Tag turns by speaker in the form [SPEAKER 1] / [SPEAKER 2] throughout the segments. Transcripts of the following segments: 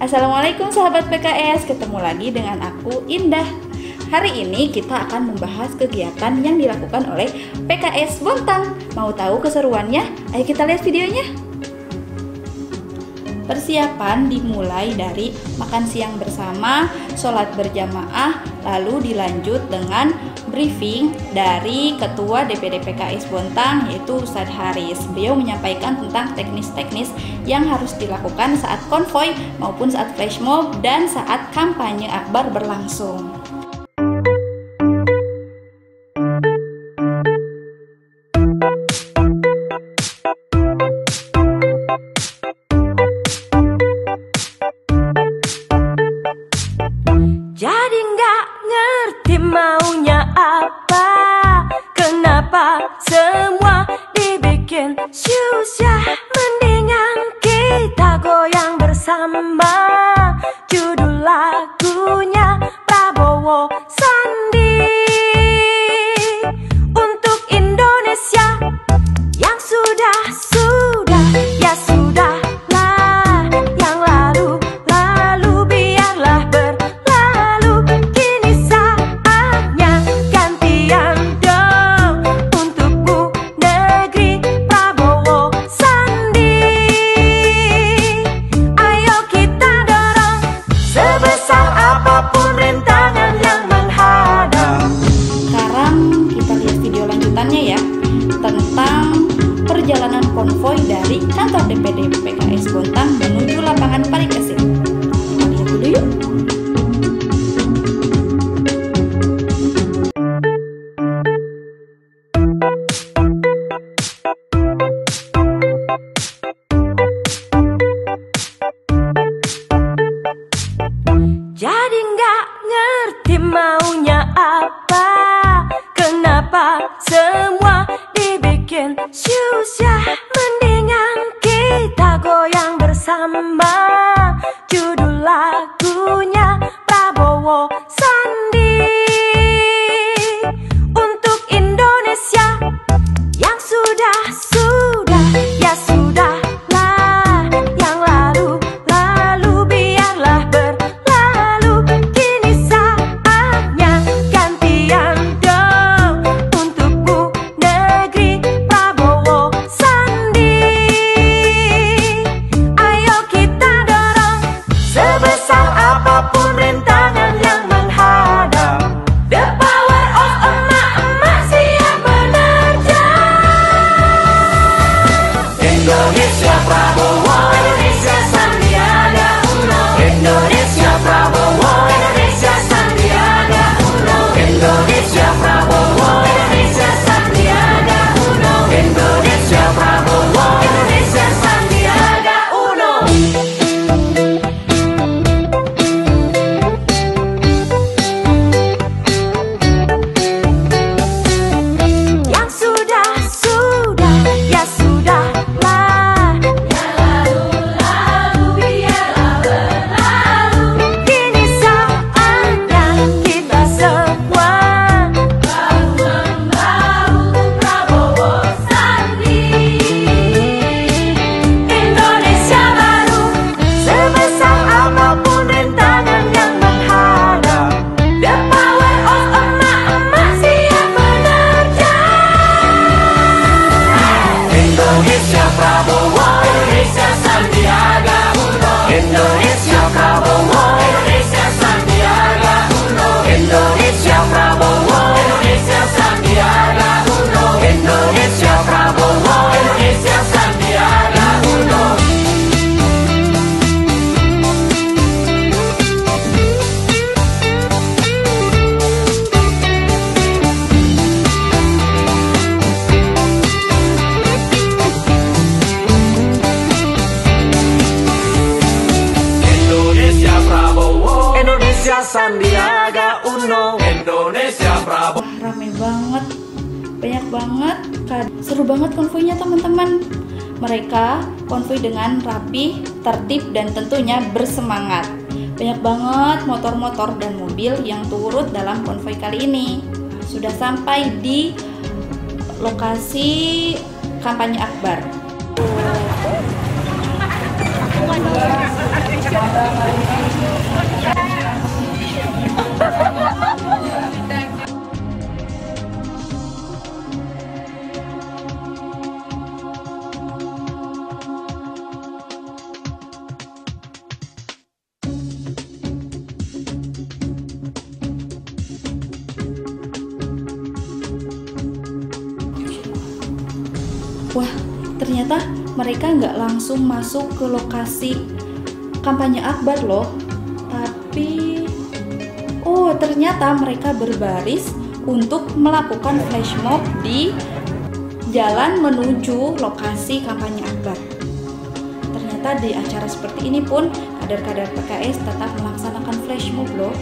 [SPEAKER 1] Assalamualaikum sahabat PKS, ketemu lagi dengan aku Indah. Hari ini kita akan membahas kegiatan yang dilakukan oleh PKS Bontang. Mau tahu keseruannya? Ayo kita lihat videonya. Persiapan dimulai dari makan siang bersama, sholat berjamaah, lalu dilanjut dengan briefing dari Ketua DPD PKS Bontang yaitu Ustadz Haris. Beliau menyampaikan tentang teknis-teknis yang harus dilakukan saat konvoy maupun saat flash mob dan saat kampanye akbar berlangsung.
[SPEAKER 2] Jadi nggak ngerti maunya apa, kenapa semua dibikin susah. Mendingan kita goyang bersama. Judul lagunya Prabowo Sandi. Untuk Indonesia yang sudah ya sudahlah. Yang lalu biarlah berlalu. Kini saatnya gantian dong. Untukmu negeri Prabowo Sandi. Ayo kita dorong sebesar apapun rintangan yang menghadap.
[SPEAKER 1] Sekarang kita lihat video lanjutannya ya, tentang perjalanan konvoy dari kantor DPD PKS Bontang menuju lapangan Parikesit. Kita lihat dulu yuk.
[SPEAKER 2] Jadi nggak ngerti maunya apa, kenapa semua dibikin susah. Mendingan kita goyang bersama. Judul lagunya Prabowo Sandi. Untuk Indonesia yang sudah ya sudahlah. Yang lalu biarlah berlalu. Kini saatnya gantian dong. Untukmu negeri Prabowo Sandi. Ayo kita dorong sebesar apapun rintangan yang menghadap. The power of emak-emak siap menerjang.
[SPEAKER 3] Indonesia Prabowo, Indonesia Sandiaga Uno. Indonesia Prabowo, Indonesia Sandiaga Uno. Indonesia Prabowo, Indonesia Sandiaga Uno. Indonesia Prabowo, Indonesia Sandiaga Uno.
[SPEAKER 2] Yang sudah ya sudahlah. Yang lalu biarlah berlalu. Kini saatnya kita semua bahu-membahu Prabowo Sandi. Indonesia baru sebesar apapun rintangan yang menghadap. The power of emak-emak siap menerjang.
[SPEAKER 3] Indonesia Prabowo, Indonesia Sandiaga Uno. Indonesia Prabowo, Indonesia Sandiaga Uno. Indonesia Prabowo, Indonesia Sandiaga Uno. Indonesia Prabowo, Indonesia Sandiaga Uno. Indonesia Prabowo, Indonesia Sandiaga Uno. Indonesia Prabowo.
[SPEAKER 1] Wah, rame banget, banyak banget, seru banget konvoynya teman-teman. Mereka konvoy dengan rapi, tertib, dan tentunya bersemangat. Banyak banget motor-motor dan mobil yang turut dalam konvoy kali ini. Sudah sampai di lokasi kampanye akbar. Wah, ternyata mereka nggak langsung masuk ke lokasi kampanye akbar loh. Tapi, oh ternyata mereka berbaris untuk melakukan flash mob di jalan menuju lokasi kampanye akbar. Ternyata di acara seperti ini pun kader-kader PKS tetap melaksanakan flash mob loh.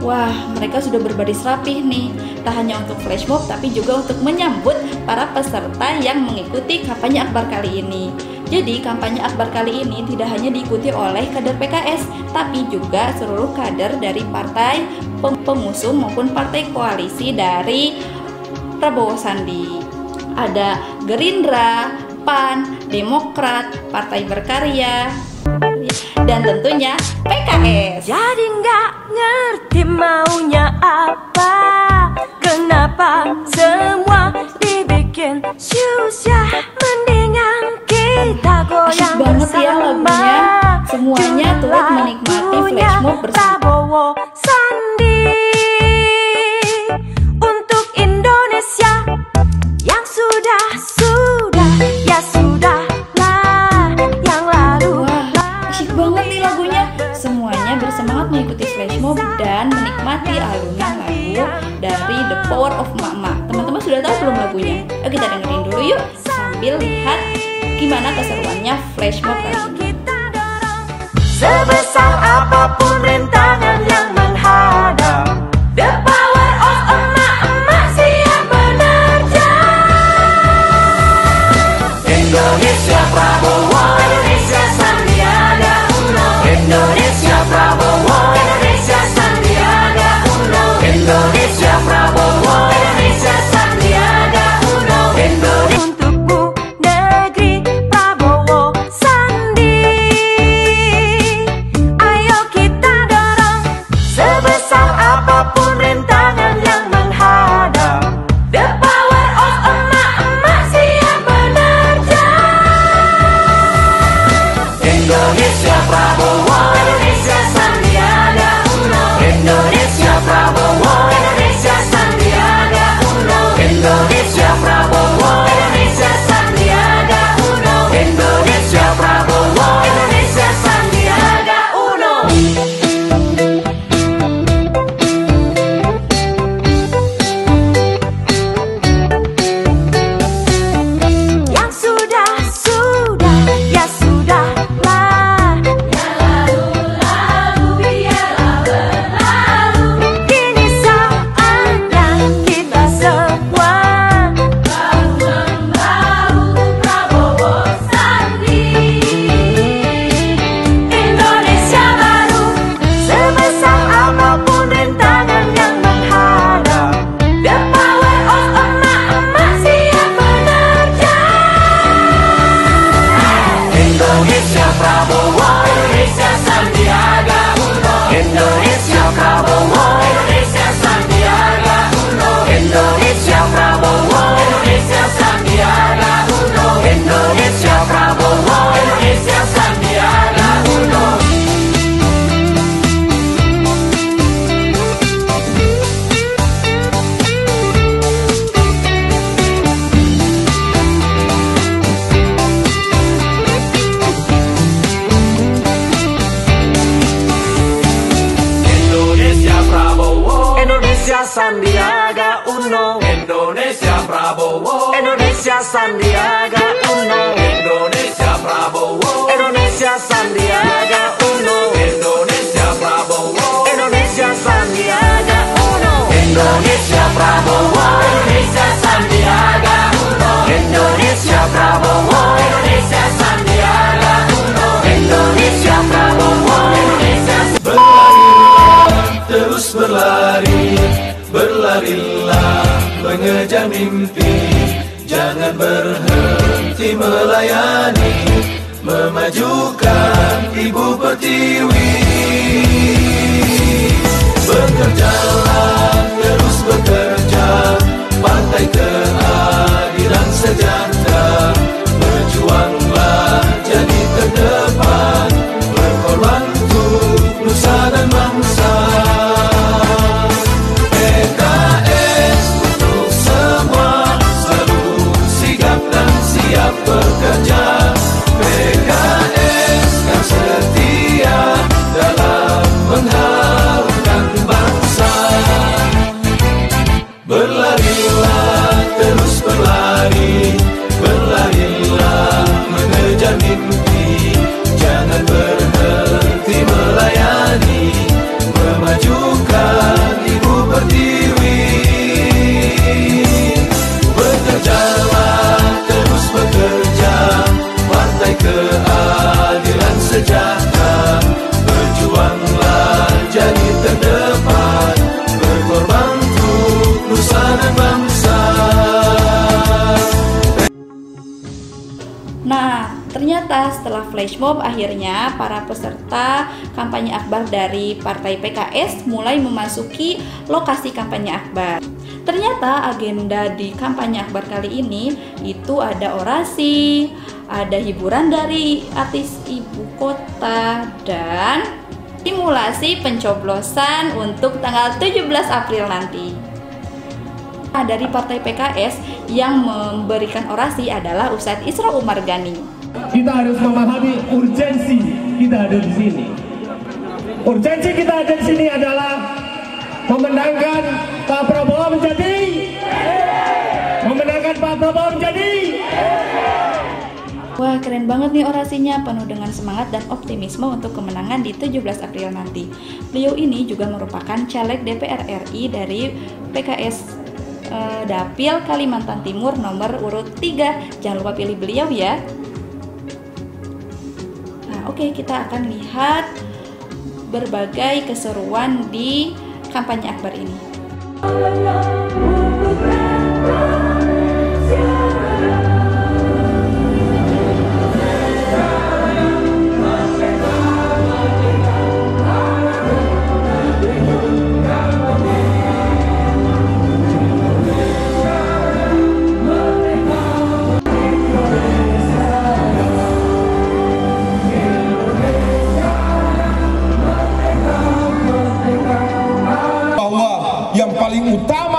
[SPEAKER 1] Wah, mereka sudah berbaris rapih nih. Tak hanya untuk flash mob, tapi juga untuk menyambut para peserta yang mengikuti kampanye akbar kali ini. Jadi, kampanye akbar kali ini tidak hanya diikuti oleh kader PKS, tapi juga seluruh kader dari partai pengusung maupun partai koalisi dari Prabowo Sandi. Ada Gerindra, PAN, Demokrat, Partai Berkarya, dan tentunya PKS.
[SPEAKER 2] Jadi nggak ngerti maunya apa, kenapa semua dibikin susah. Mendingan kita
[SPEAKER 1] Asyik
[SPEAKER 2] goyang
[SPEAKER 1] banget ya
[SPEAKER 2] bersama.
[SPEAKER 1] lagunya. Semuanya turut menikmati flash mob bersama.
[SPEAKER 2] Prabowo Sandi untuk Indonesia yang sudah ya sudahlah yang lalu.
[SPEAKER 1] Wah, asyik banget nih lagunya. Semuanya bersemangat mengikuti flash mob dan menikmati alunan lagu dari The Power of Mama. Teman-teman sudah tahu belum lagunya? Ayo kita dengerin dulu yuk, sambil lihat gimana keseruannya flash mob kali ini.
[SPEAKER 2] Sebesar apapun rintangan yang menghadap, the power of emak-emak siap menerjang.
[SPEAKER 3] Indonesia Prabowo,
[SPEAKER 2] Indonesia Sandiaga Uno,
[SPEAKER 3] Indonesia Prabowo,
[SPEAKER 2] Indonesia Sandiaga Uno,
[SPEAKER 3] Indonesia Prabowo,
[SPEAKER 2] Indonesia Sandiaga Uno.
[SPEAKER 3] Indonesia.
[SPEAKER 2] Untukmu negeri Prabowo Sandi, ayo kita dorong. Sebesar apapun rintangan yang menghadap, the power of emak-emak siap menerjang.
[SPEAKER 3] Indonesia Prabowo,
[SPEAKER 2] Indonesia Sandiaga Uno,
[SPEAKER 3] Indonesia Prabowo,
[SPEAKER 2] Indonesia Sandiaga Uno,
[SPEAKER 3] Indonesia Prabowo,
[SPEAKER 2] Indonesia Sandiaga Uno,
[SPEAKER 3] Indonesia Prabowo.
[SPEAKER 2] Indonesia Sandiaga Uno. Yang sudah ya sudahlah. Yang lalu biarlah berlalu. Kini saatnya kita semua bahu membahu Prabowo Sandi. Indonesia baru, sebesar apapun rintangan yang menghadap, the power of emak-emak siap menerjang.
[SPEAKER 3] Indonesia Prabowo,
[SPEAKER 2] Indonesia Sandiaga Uno,
[SPEAKER 3] Indonesia Prabowo,
[SPEAKER 2] Indonesia Sandiaga Uno,
[SPEAKER 3] Indonesia Prabowo,
[SPEAKER 2] Indonesia Sandiaga Uno,
[SPEAKER 3] Indonesia Prabowo.
[SPEAKER 2] Indonesia Sandiaga Uno.
[SPEAKER 3] Indonesia Prabowo,
[SPEAKER 2] Indonesia Sandiaga Uno,
[SPEAKER 3] Indonesia Prabowo,
[SPEAKER 2] Indonesia Sandiaga Uno,
[SPEAKER 3] Indonesia Prabowo,
[SPEAKER 2] Indonesia Sandiaga Uno,
[SPEAKER 3] Indonesia Prabowo,
[SPEAKER 2] Indonesia Sandiaga Uno,
[SPEAKER 3] Indonesia Prabowo,
[SPEAKER 2] Indonesia Sandiaga Uno,
[SPEAKER 3] Indonesia Prabowo,
[SPEAKER 2] Indonesia Sandiaga Uno,
[SPEAKER 3] Indonesia Prabowo.
[SPEAKER 2] Indonesia.
[SPEAKER 3] Berlarilah, terus berlari, berlarilah mengejar mimpi. Jangan berhenti melayani, memajukan Ibu Pertiwi. Bekerjalah, terus bekerja, Partai Keadilan Sejahtera. Berjuanglah jadi terdepan, berkorban untuk nusa dan bangsa. PKS untuk setiap pekerja. PKS kan setia dalam mengharumkan bangsa. Berlarilah, terus berlari, berlarilah mengejar mimpi. Jangan berhenti melayani, memajukan Ibu Pertiwi. Bekerjalah, terus bekerja, Partai Keadilan Sejahtera. Berjuanglah jadi terdepan, berkorban untuk nusa dan bangsa.
[SPEAKER 1] Nah, ternyata setelah flash mob akhirnya para peserta kampanye akbar dari Partai PKS mulai memasuki lokasi kampanye akbar. Ternyata agenda di kampanye akbar kali ini itu ada orasi, ada hiburan dari artis ibu kota, dan simulasi pencoblosan untuk tanggal 17 April nanti. Nah, dari Partai PKS yang memberikan orasi adalah Ustadz Isra Umar Gani.
[SPEAKER 4] Kita harus memahami urgensi kita ada di sini. Urgensi kita ada di sini adalah memenangkan Pak Prabowo menjadi,
[SPEAKER 1] Wah, keren banget nih orasinya, penuh dengan semangat dan optimisme untuk kemenangan di 17 April nanti. Beliau ini juga merupakan caleg DPR RI dari PKS Dapil Kalimantan Timur nomor urut 3. Jangan lupa pilih beliau ya. Nah, oke, kita akan lihat berbagai keseruan di kampanye akbar ini.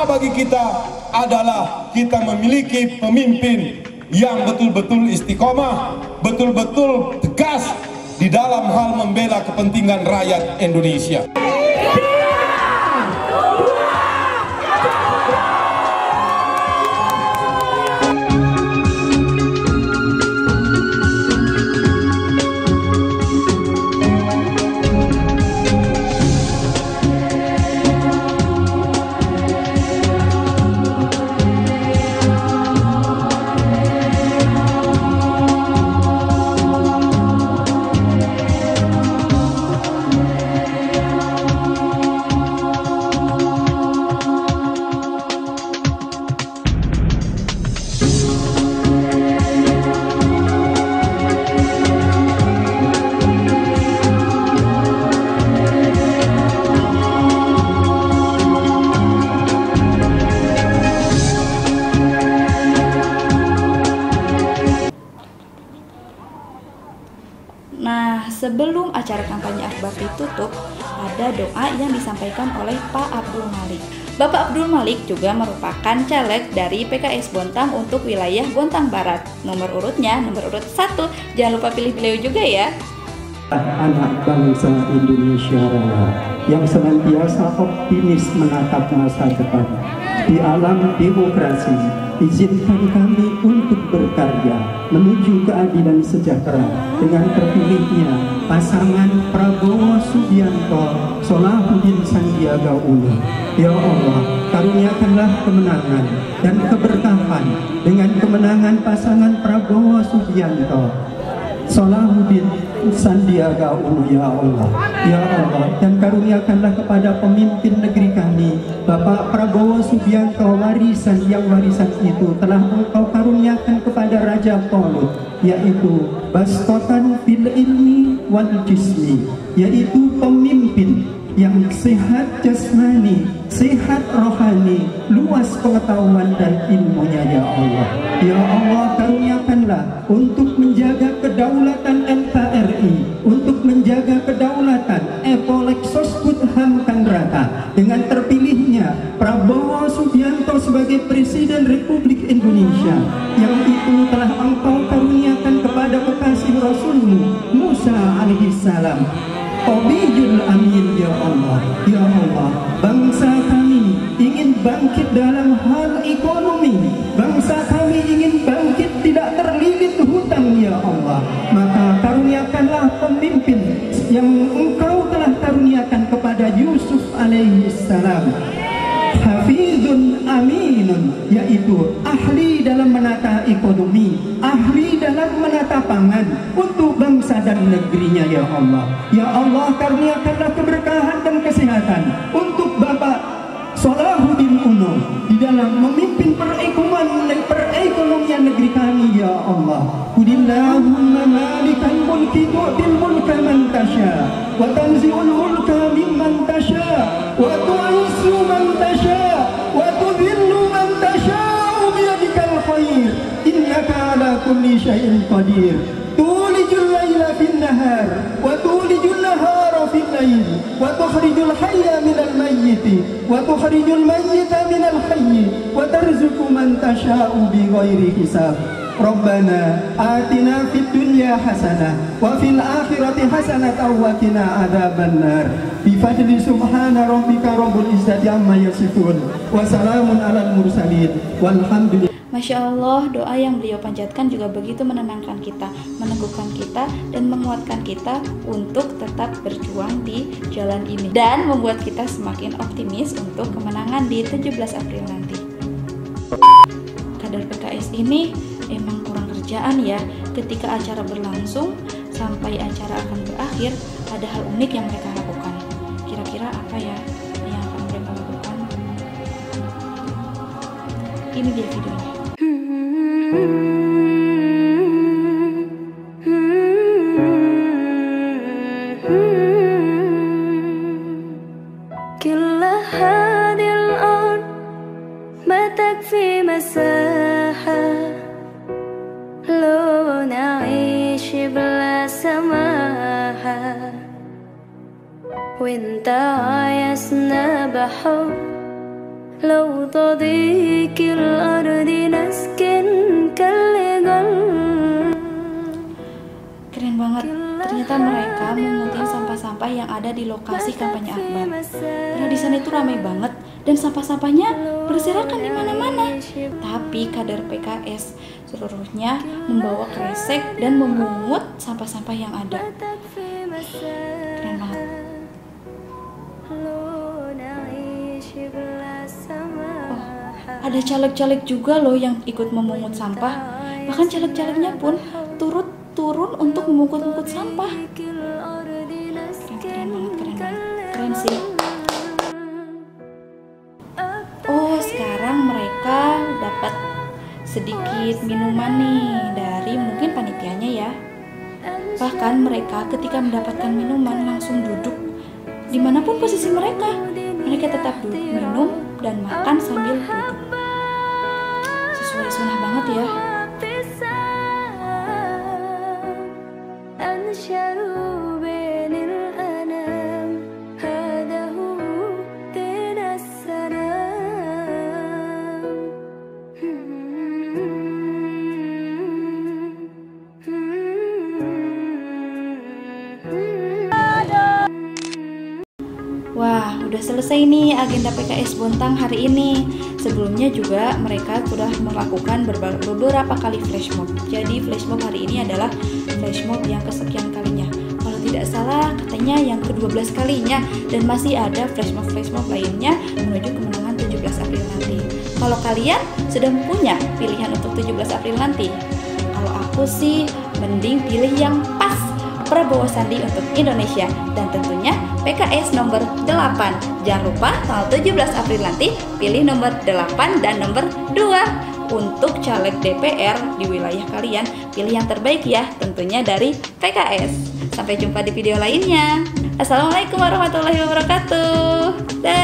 [SPEAKER 5] Bagi kita adalah kita memiliki pemimpin yang betul-betul istiqomah, betul-betul tegas di dalam hal membela kepentingan rakyat Indonesia. Nah, sebelum acara kampanye akbar ditutup, ada doa yang disampaikan oleh Pak Abdul Malik. Bapak Abdul Malik juga merupakan caleg dari PKS Bontang untuk wilayah Bontang Barat. Nomor urutnya nomor urut 1. Jangan lupa pilih beliau juga ya.
[SPEAKER 6] Anak bangsa Indonesia Raya yang senantiasa optimis menatap masa depan. Di alam demokrasi, izinkan kami untuk berkarya menuju keadilan sejahtera dengan terpilihnya pasangan Prabowo Subianto Solahuddin Sandiaga Uno. Ya Allah, karuniakanlah kemenangan dan keberkahan dengan kemenangan pasangan Prabowo Subianto Solahuddin Sandiaga Uno, ya Allah. Ya Allah, dan karuniakanlah kepada pemimpin negeri kami Bapak Prabowo Subianto warisan itu telah Engkau karuniakan kepada Raja Tolut, yaitu bastotan fil ilmi wal jismi, yaitu pemimpin yang sehat jasmani, sehat rohani, luas pengetahuan dan ilmunya, ya Allah. Ya Allah, karuniakanlah untuk menjaga kedaulatan NKRI, untuk menjaga kedaulatan Epolexoskut Hamkanrata dengan terpilihnya Prabowo Subianto sebagai Presiden Republik Indonesia, yang itu telah Engkau bangkit dalam hal ekonomi. Bangsa kami ingin bangkit tidak terlilit hutang ya Allah. Maka karuniakanlah pemimpin yang Engkau telah karuniakan kepada Yusuf alaihissalam. Hafizun aminun, yaitu ahli dalam menata ekonomi, ahli dalam menata pangan untuk bangsa dan negerinya ya Allah. Ya Allah, karuniakanlah keberkahan dan kesehatan untuk Bapak Salahuddin Uno di dalam memimpin perekonomian negeri kami ya Allah. Qulillahumma malikal mulki tu'til mulka man tasha wa tanzi'ul mulka mimman tasha wa tu'izzu man tasha wa tudhillu man tasha biyadikal khair innaka ala kulli syai'in qadir. Tulijul laila fin nahar wa tulijul nahara fil lail wa tukhrijul hayya minal mayyiti wa tukhrijul mayyita minal hayyi wa tarzuqu man tasha'u bighairi hisab. Rabbana atina fid dunya hasanah wa fil akhirati hasanah wa qina adzabannar. Bi fadli subhana rabbika rabbil izzati amma yasifun wa salamun alal mursalin walhamdulillah.
[SPEAKER 1] Masya Allah, doa yang beliau panjatkan juga begitu menenangkan kita, meneguhkan kita, dan menguatkan kita untuk tetap berjuang di jalan ini, dan membuat kita semakin optimis untuk kemenangan di 17 April nanti. Kader PKS ini emang kurang kerjaan ya. Ketika acara berlangsung sampai acara akan berakhir, ada hal unik yang mereka lakukan. Kira-kira apa ya yang akan mereka lakukan? Ini dia videonya.
[SPEAKER 7] كل هذه الأرض ما تكفي مساحة لو نعيش بلا سماحة وانت عايزنا بحب لو تضيق الأرض نسكن كالجل.
[SPEAKER 1] Keren banget, ternyata mereka memungut sampah-sampah yang ada di lokasi kampanye Akbar. Karena di sana itu ramai banget dan sampah-sampahnya berserakan di mana-mana. Tapi kader PKS seluruhnya membawa kresek dan memungut sampah-sampah yang ada. Keren banget. Ada caleg-caleg juga loh yang ikut memungut sampah. Bahkan caleg-calegnya pun turun untuk memungut sampah. Keren banget. Keren sih. Oh, sekarang mereka dapat sedikit minuman nih dari mungkin panitianya ya. Bahkan mereka ketika mendapatkan minuman langsung duduk. Dimanapun posisi mereka tetap duduk minum dan makan sambil duduk. Sesuai sunnah banget ya. Wah, udah selesai nih agenda PKS Bontang hari ini. Sebelumnya juga mereka sudah melakukan beberapa kali flash mob. Jadi flash mob hari ini adalah flash mob yang kesekian kalinya. Kalau tidak salah katanya yang ke-12 kalinya, dan masih ada flash mob lainnya menuju kemenangan 17 April nanti. Kalau kalian sudah punya pilihan untuk 17 April nanti? Kalau aku sih mending pilih yang pas, Prabowo Sandi untuk Indonesia, dan tentunya PKS nomor 8. Jangan lupa tanggal 17 April nanti pilih nomor 8 dan nomor 2. Untuk caleg DPR di wilayah kalian, pilih yang terbaik ya, tentunya dari PKS. Sampai jumpa di video lainnya. Assalamualaikum warahmatullahi wabarakatuh. Dah.